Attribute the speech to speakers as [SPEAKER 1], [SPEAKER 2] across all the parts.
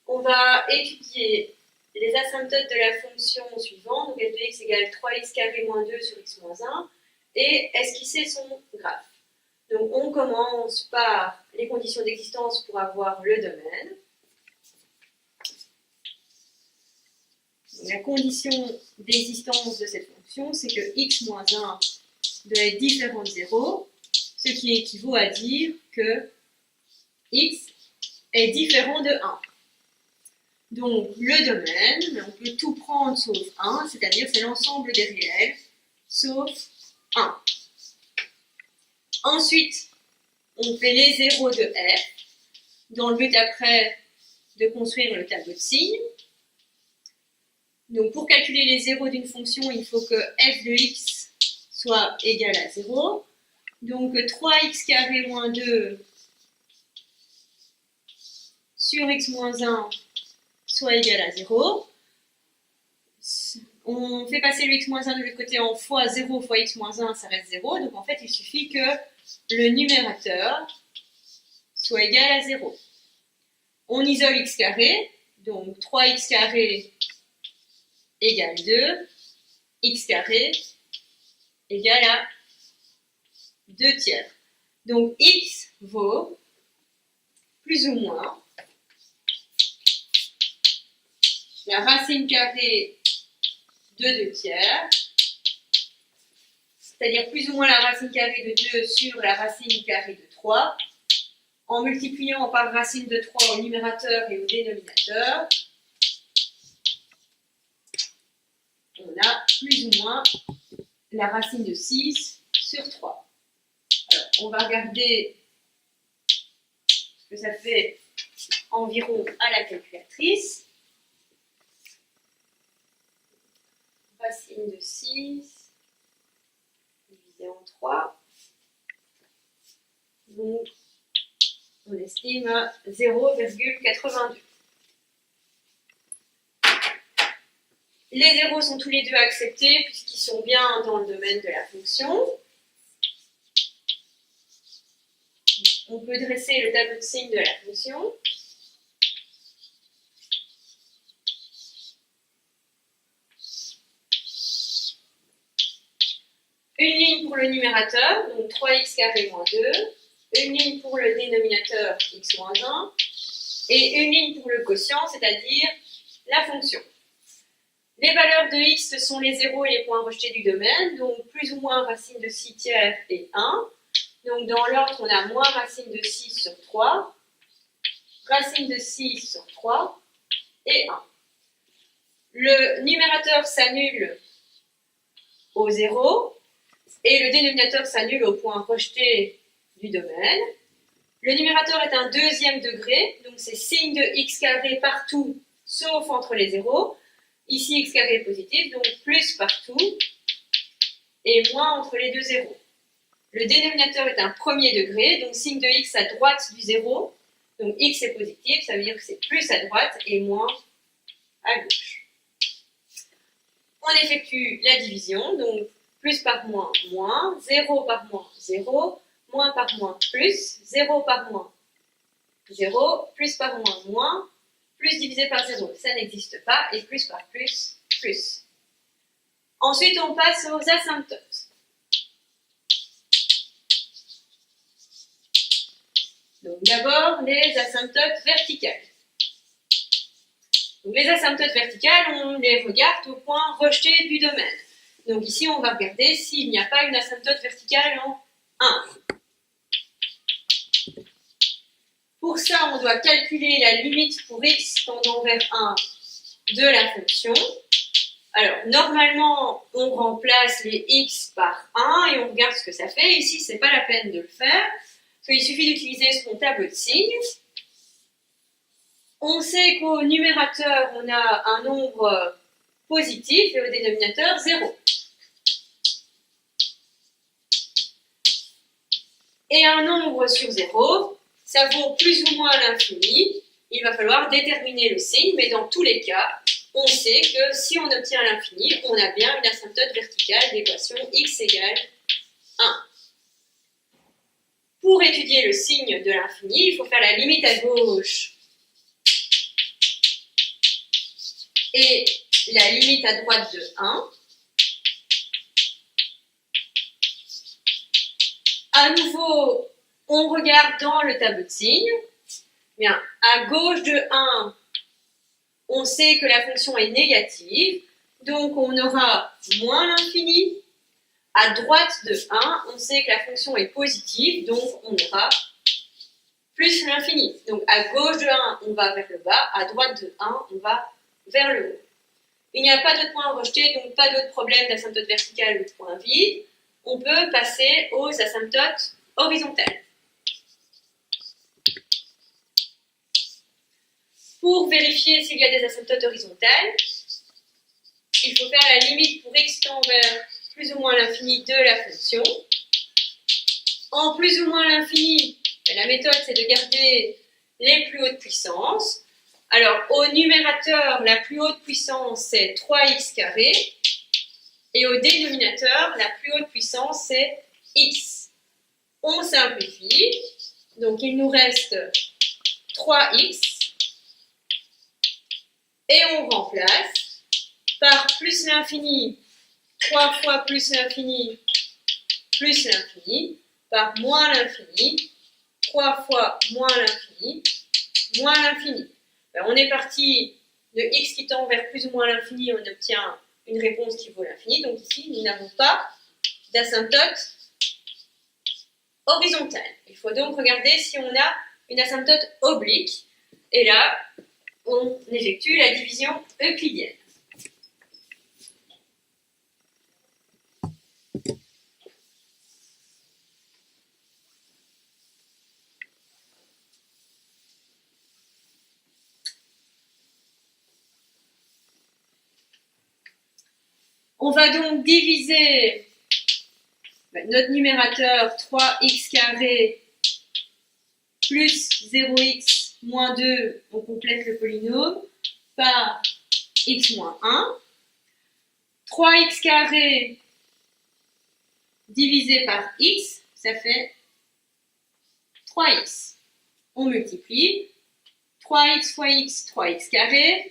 [SPEAKER 1] On va étudier les asymptotes de la fonction suivante, donc f de x égale 3x carré moins 2 sur x moins 1, et esquisser son graphe. Donc on commence par les conditions d'existence pour avoir le domaine. La condition d'existence de cette fonction, c'est que x moins 1 doit être différent de 0, ce qui équivaut à dire que x est différent de 1. Donc le domaine, on peut tout prendre sauf 1, c'est-à-dire c'est l'ensemble des réels, sauf 1. Ensuite, on fait les zéros de f, dans le but après de construire le tableau de signes. Donc pour calculer les zéros d'une fonction, il faut que f de x soit égal à 0. Donc 3x carré moins 2 sur x moins 1 soit égal à 0. On fait passer le x moins 1 de l'autre côté en fois 0 fois x moins 1, ça reste 0. Donc en fait, il suffit que le numérateur soit égal à 0. On isole x carré, donc 3x carré égale 2, x carré égale à 2 tiers. Donc x vaut plus ou moins la racine carrée de 2 tiers, c'est-à-dire plus ou moins la racine carrée de 2 sur la racine carrée de 3, en multipliant par racine de 3 au numérateur et au dénominateur, on a plus ou moins la racine de 6 sur 3. Alors, on va regarder ce que ça fait environ à la calculatrice. Racine de 6 divisé en 3. Donc, on estime à 0,82. Les zéros sont tous les deux acceptés puisqu'ils sont bien dans le domaine de la fonction. On peut dresser le tableau de signes de la fonction. Une ligne pour le numérateur, donc 3x carré moins 2. Une ligne pour le dénominateur x moins 1. Et une ligne pour le quotient, c'est-à-dire la fonction. Les valeurs de x sont les zéros et les points rejetés du domaine, donc plus ou moins racine de 6 tiers et 1. Donc dans l'ordre, on a moins racine de 6 sur 3, racine de 6 sur 3 et 1. Le numérateur s'annule au 0 et le dénominateur s'annule au point rejeté du domaine. Le numérateur est un deuxième degré, donc c'est signe de x carré partout, sauf entre les zéros. Ici, x carré est positif, donc plus partout, et moins entre les deux zéros. Le dénominateur est un premier degré, donc signe de x à droite du zéro. Donc x est positif, ça veut dire que c'est plus à droite et moins à gauche. On effectue la division, donc plus par moins, moins, 0 par moins, 0, moins par moins, plus, 0 par moins, 0, plus par moins, moins, plus divisé par 0, ça n'existe pas, et plus par plus, plus. Ensuite, on passe aux asymptotes. Donc d'abord, les asymptotes verticales. Donc, les asymptotes verticales, on les regarde au point rejeté du domaine. Donc ici, on va regarder s'il n'y a pas une asymptote verticale en 1. Pour ça, on doit calculer la limite pour x tendant vers 1 de la fonction. Alors, normalement, on remplace les x par 1 et on regarde ce que ça fait. Ici, ce n'est pas la peine de le faire. Il suffit d'utiliser son tableau de signes. On sait qu'au numérateur, on a un nombre positif et au dénominateur 0. Et un nombre sur 0, ça vaut plus ou moins l'infini. Il va falloir déterminer le signe, mais dans tous les cas, on sait que si on obtient l'infini, on a bien une asymptote verticale d'équation x égale 1. Pour étudier le signe de l'infini, il faut faire la limite à gauche et la limite à droite de 1. À nouveau, on regarde dans le tableau de signes. Bien, à gauche de 1, on sait que la fonction est négative, donc on aura moins l'infini. À droite de 1, on sait que la fonction est positive, donc on aura plus l'infini. Donc à gauche de 1, on va vers le bas, à droite de 1, on va vers le haut. Il n'y a pas d'autre point à rejeter, donc pas d'autre problème d'asymptote verticale ou de point vide. On peut passer aux asymptotes horizontales. Pour vérifier s'il y a des asymptotes horizontales, il faut faire la limite pour x tend vers plus ou moins l'infini de la fonction. En plus ou moins l'infini, la méthode c'est de garder les plus hautes puissances. Alors au numérateur, la plus haute puissance c'est 3x carré. Et au dénominateur, la plus haute puissance c'est x. On simplifie. Donc il nous reste 3x. Et on remplace par plus l'infini, 3 fois plus l'infini, par moins l'infini, 3 fois moins l'infini. Ben, on est parti de x qui tend vers plus ou moins l'infini, on obtient une réponse qui vaut l'infini. Donc ici, nous n'avons pas d'asymptote horizontale. Il faut donc regarder si on a une asymptote oblique. Et là, on effectue la division euclidienne. On va donc diviser notre numérateur 3x carré plus 0x moins 2, on complète le polynôme, par x moins 1. 3x carré divisé par x, ça fait 3x. On multiplie. 3x fois x, 3x carré.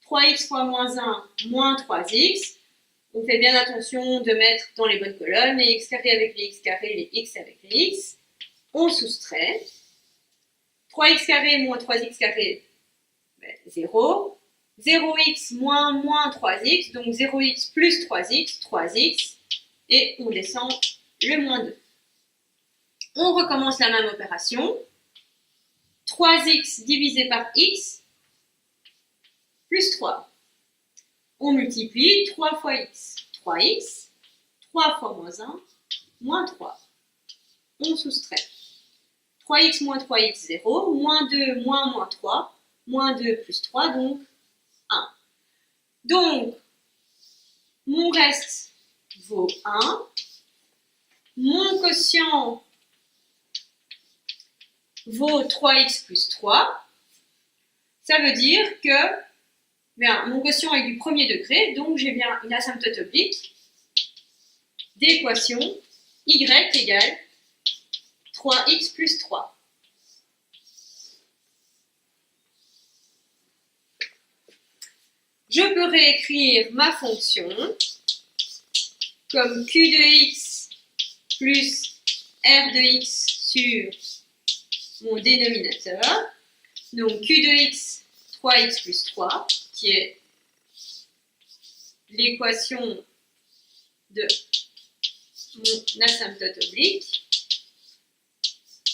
[SPEAKER 1] 3x fois moins 1, moins 3x. On fait bien attention de mettre dans les bonnes colonnes les x carré avec les x carré, les x avec les x. On soustrait. 3x carré moins 3x carré, 0. 0x moins 3x, donc 0x plus 3x, 3x. Et on descend le moins 2. On recommence la même opération. 3x divisé par x plus 3. On multiplie 3 fois x, 3x. 3 fois moins 1, moins 3. On soustrait. 3x moins 3x, 0. Moins 2, moins 3. Moins 2 plus 3, donc 1. Donc, mon reste vaut 1. Mon quotient vaut 3x plus 3. Ça veut dire que mon quotient est du premier degré, donc j'ai bien une asymptote oblique d'équation y égale 3x plus 3. Je peux réécrire ma fonction comme q de x plus r de x sur mon dénominateur. Donc q de x, 3x plus 3, qui est l'équation de mon asymptote oblique.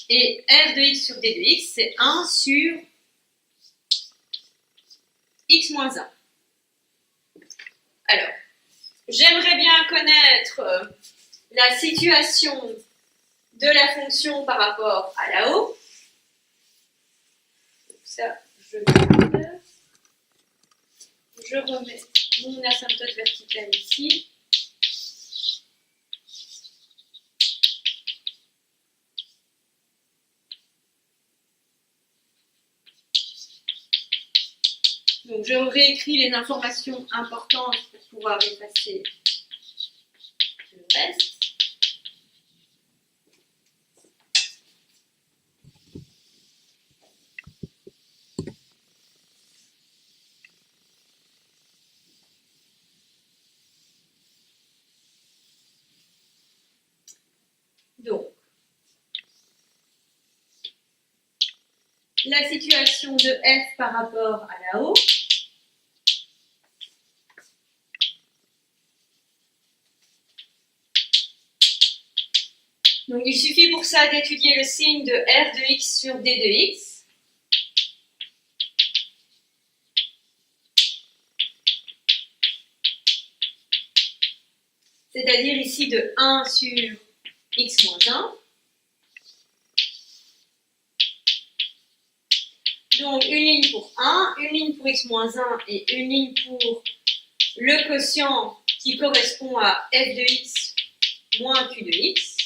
[SPEAKER 1] Et r de x sur d de x, c'est 1 sur x moins 1. Alors, j'aimerais bien connaître la situation de la fonction par rapport à là-haut. Ça, je remets mon asymptote verticale ici. Donc, je réécris les informations importantes pour pouvoir effacer le reste. la situation de f par rapport à la haut. Donc il suffit pour ça d'étudier le signe de r de x sur d de x. C'est-à-dire ici de 1 sur x moins 1. Donc une ligne pour 1, une ligne pour x moins 1 et une ligne pour le quotient qui correspond à f de x moins q de x.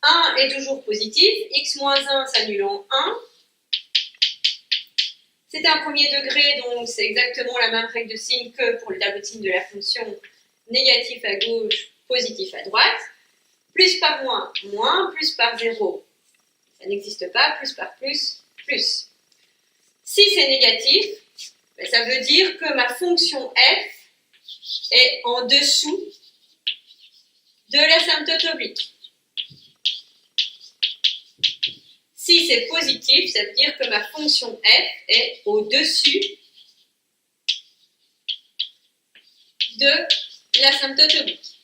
[SPEAKER 1] 1 est toujours positif, x moins 1 s'annule en 1. C'est un premier degré, donc c'est exactement la même règle de signe que pour le tableau de signe de la fonction négatif à gauche, positif à droite. Plus par moins, moins, plus par 0, ça n'existe pas, plus par plus, plus. Si c'est négatif, ça veut dire que ma fonction f est en dessous de l'asymptote oblique. Si c'est positif, ça veut dire que ma fonction f est au-dessus de l'asymptote oblique.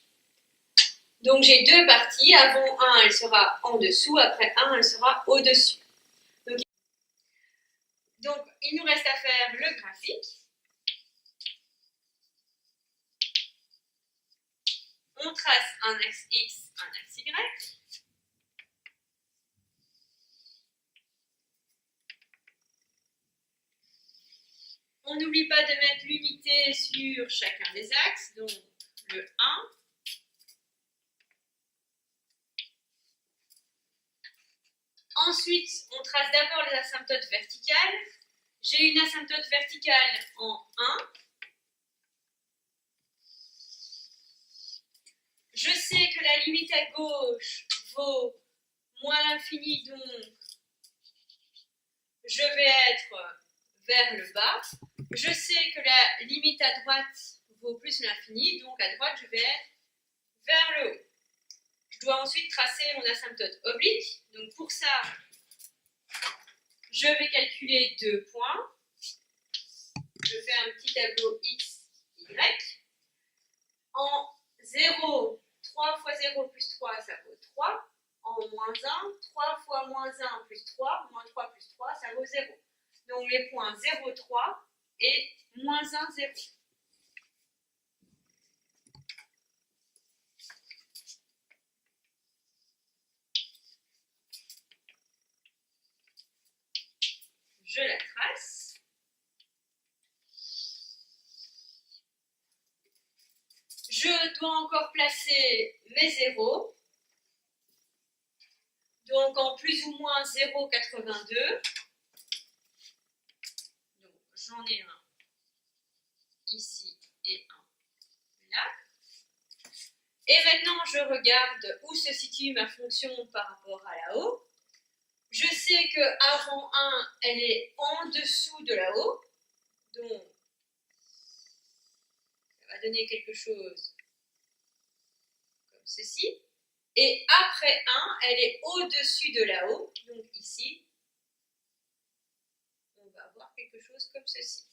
[SPEAKER 1] Donc j'ai deux parties. Avant 1, elle sera en dessous. Après 1, elle sera au-dessus. Donc il nous reste à faire le graphique. On trace un axe X, un axe Y. On n'oublie pas de mettre l'unité sur chacun des axes, donc le 1. Ensuite, on trace d'abord les asymptotes verticales. J'ai une asymptote verticale en 1. Je sais que la limite à gauche vaut moins l'infini, donc je vais être vers le bas. Je sais que la limite à droite vaut plus l'infini, donc à droite, je vais être vers le haut. Je dois ensuite tracer mon asymptote oblique. Donc pour ça, je vais calculer 2 points. Je fais un petit tableau x, y. En 0, 3 fois 0 plus 3, ça vaut 3. En moins 1, 3 fois moins 1 plus 3, moins 3 plus 3, ça vaut 0. Donc les points 0, 3 et moins 1, 0. Je la trace. Je dois encore placer mes zéros. Donc en plus ou moins 0,82. Donc j'en ai un ici et un là. Et maintenant je regarde où se situe ma fonction par rapport à là-haut. Je sais qu'avant 1, elle est en dessous de là-haut. Donc ça va donner quelque chose comme ceci. Et après 1, elle est au-dessus de là-haut. Donc ici, on va avoir quelque chose comme ceci.